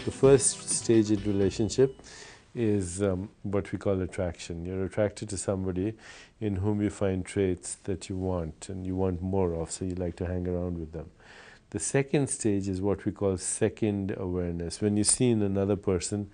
The first stage in relationship is what we call attraction. You're attracted to somebody in whom you find traits that you want and you want more of, so you like to hang around with them. The second stage is what we call second awareness, when you see in another person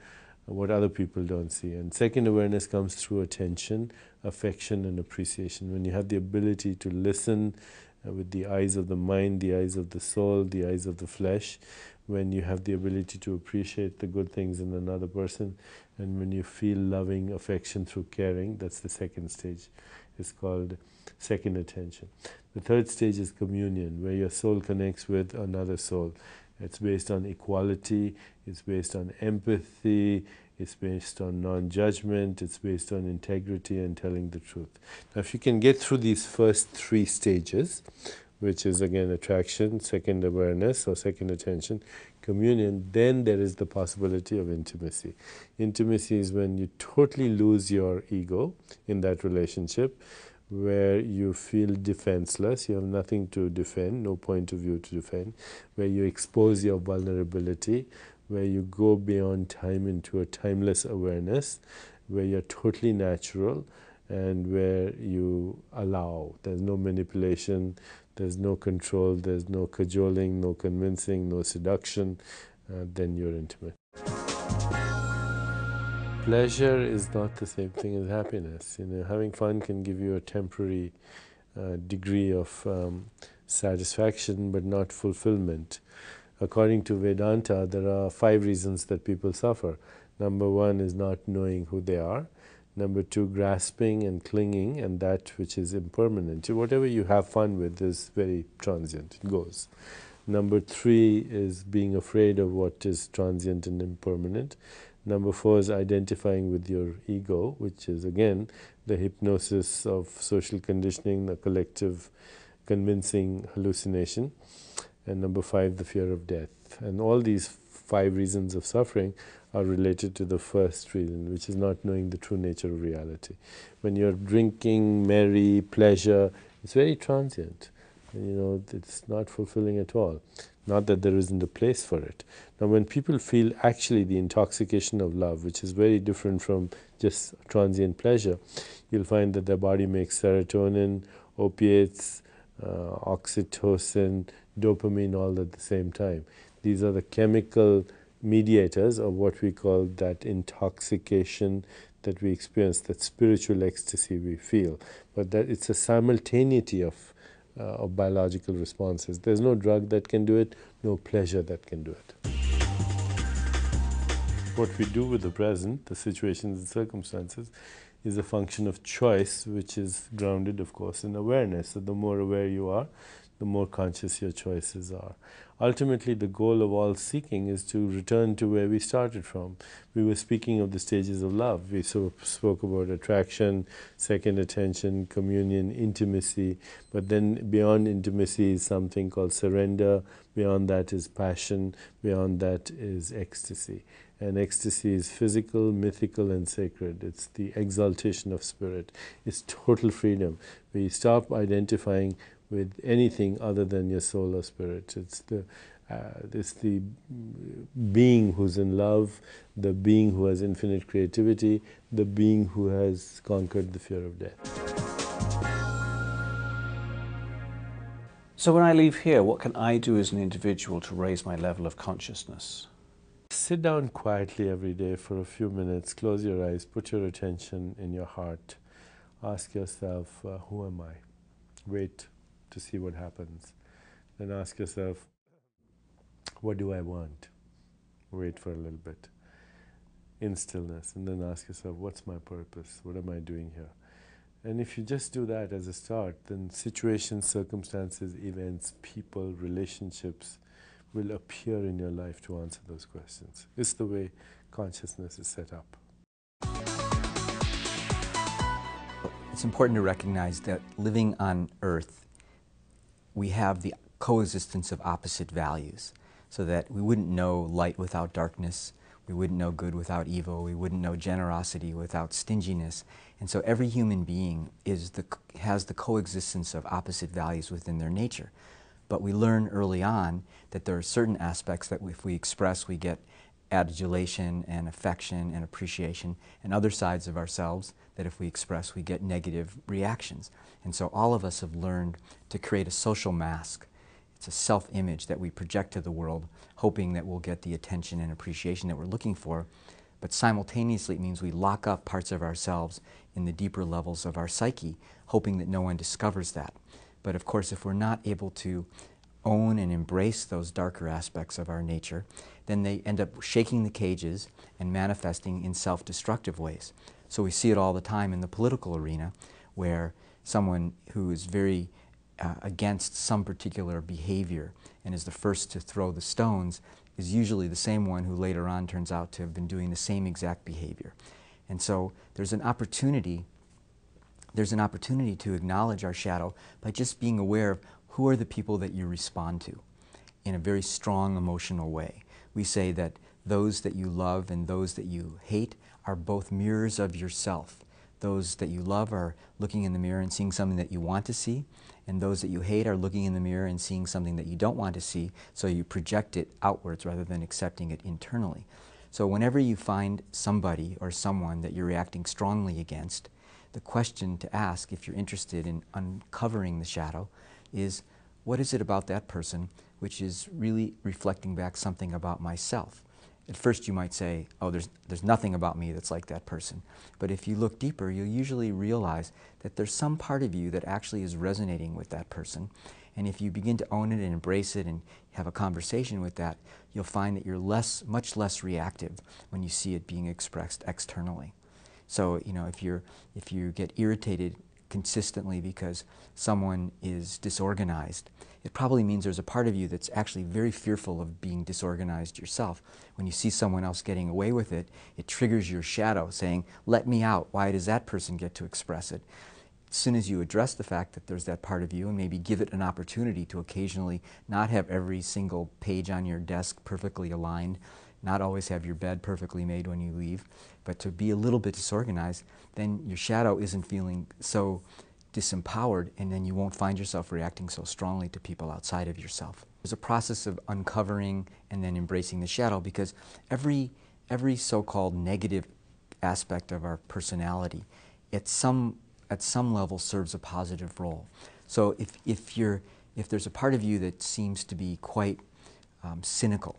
what other people don't see. And second awareness comes through attention, affection, and appreciation. When you have the ability to listen with the eyes of the mind, the eyes of the soul, the eyes of the flesh, when you have the ability to appreciate the good things in another person, and when you feel loving affection through caring, that's the second stage. It's called second attention. The third stage is communion, where your soul connects with another soul. It's based on equality, it's based on empathy, it's based on non-judgment, it's based on integrity and telling the truth. Now, if you can get through these first three stages, which is again attraction, second awareness or second attention, communion, then there is the possibility of intimacy. Intimacy is when you totally lose your ego in that relationship, where you feel defenseless, you have nothing to defend, no point of view to defend, where you expose your vulnerability, where you go beyond time into a timeless awareness, where you're totally natural, and where you allow. There's no manipulation, there's no control, there's no cajoling, no convincing, no seduction, then you're intimate. Pleasure is not the same thing as happiness. You know, having fun can give you a temporary degree of satisfaction, but not fulfillment. According to Vedanta, there are 5 reasons that people suffer. Number 1 is not knowing who they are. Number 2, grasping and clinging, and that which is impermanent. Whatever you have fun with is very transient, it goes. Number 3 is being afraid of what is transient and impermanent. Number 4 is identifying with your ego, which is again the hypnosis of social conditioning, the collective convincing hallucination. And number 5, the fear of death. And all these 5 reasons of suffering are related to the first reason, which is not knowing the true nature of reality. When you're drinking, merry, pleasure, it's very transient. You know, it's not fulfilling at all. Not that there isn't a place for it. Now, when people feel actually the intoxication of love, which is very different from just transient pleasure, you'll find that their body makes serotonin, opiates, oxytocin, dopamine all at the same time. These are the chemical mediators of what we call that intoxication that we experience, that spiritual ecstasy we feel. But that it's a simultaneity of biological responses. There's no drug that can do it, no pleasure that can do it. What we do with the present, the situations and circumstances, is a function of choice, which is grounded, of course, in awareness. So the more aware you are, the more conscious your choices are. Ultimately, the goal of all seeking is to return to where we started from. We were speaking of the stages of love. We spoke about attraction, second attention, communion, intimacy. But then beyond intimacy is something called surrender. Beyond that is passion. Beyond that is ecstasy. And ecstasy is physical, mythical, and sacred. It's the exaltation of spirit. It's total freedom. We stop identifying with anything other than your soul or spirit. It's the being who's in love, the being who has infinite creativity, the being who has conquered the fear of death. So when I leave here, what can I do as an individual to raise my level of consciousness? Sit down quietly every day for a few minutes, close your eyes, put your attention in your heart. Ask yourself, who am I? Wait to see what happens. Then ask yourself, what do I want? Wait for a little bit in stillness, and then ask yourself, what's my purpose? What am I doing here? And if you just do that as a start, then situations, circumstances, events, people, relationships will appear in your life to answer those questions. It's the way consciousness is set up. It's important to recognize that living on Earth, we have the coexistence of opposite values, so that we wouldn't know light without darkness, we wouldn't know good without evil, we wouldn't know generosity without stinginess. And so every human being has the coexistence of opposite values within their nature. But we learn early on that there are certain aspects that if we express, we get adulation and affection and appreciation, and other sides of ourselves that if we express, we get negative reactions. And so all of us have learned to create a social mask. It's a self-image that we project to the world, hoping that we'll get the attention and appreciation that we're looking for. But simultaneously, it means we lock up parts of ourselves in the deeper levels of our psyche, hoping that no one discovers that. But of course, if we're not able to own and embrace those darker aspects of our nature, then they end up shaking the cages and manifesting in self-destructive ways. So we see it all the time in the political arena, where someone who is very against some particular behavior and is the first to throw the stones is usually the same one who later on turns out to have been doing the same exact behavior. And so there's an opportunity to acknowledge our shadow by just being aware of who are the people that you respond to in a very strong emotional way. We say that those that you love and those that you hate are both mirrors of yourself. Those that you love are looking in the mirror and seeing something that you want to see, and those that you hate are looking in the mirror and seeing something that you don't want to see, so you project it outwards rather than accepting it internally. So whenever you find somebody or someone that you're reacting strongly against, the question to ask, if you're interested in uncovering the shadow, is what is it about that person which is really reflecting back something about myself? At first you might say, oh, there's nothing about me that's like that person. But if you look deeper, you'll usually realize that there's some part of you that actually is resonating with that person. And if you begin to own it and embrace it and have a conversation with that, you'll find that you're much less reactive when you see it being expressed externally. So, you know, if you get irritated consistently because someone is disorganized, it probably means there's a part of you that's actually very fearful of being disorganized yourself. When you see someone else getting away with it, it triggers your shadow saying, let me out. Why does that person get to express it? As soon as you address the fact that there's that part of you and maybe give it an opportunity to occasionally not have every single page on your desk perfectly aligned, not always have your bed perfectly made when you leave, but to be a little bit disorganized, then your shadow isn't feeling so disempowered, and then you won't find yourself reacting so strongly to people outside of yourself. There's a process of uncovering and then embracing the shadow, because every so-called negative aspect of our personality at some level serves a positive role. So if there's a part of you that seems to be quite cynical,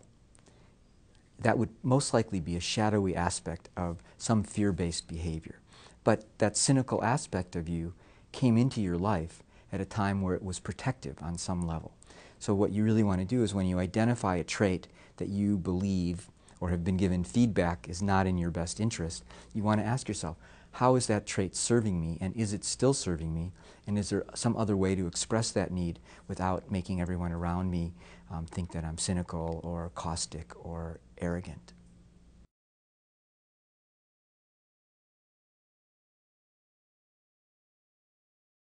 that would most likely be a shadowy aspect of some fear-based behavior. But that cynical aspect of you came into your life at a time where it was protective on some level. So what you really want to do is, when you identify a trait that you believe or have been given feedback is not in your best interest, you want to ask yourself, how is that trait serving me, and is it still serving me, and is there some other way to express that need without making everyone around me think that I'm cynical or caustic or arrogant?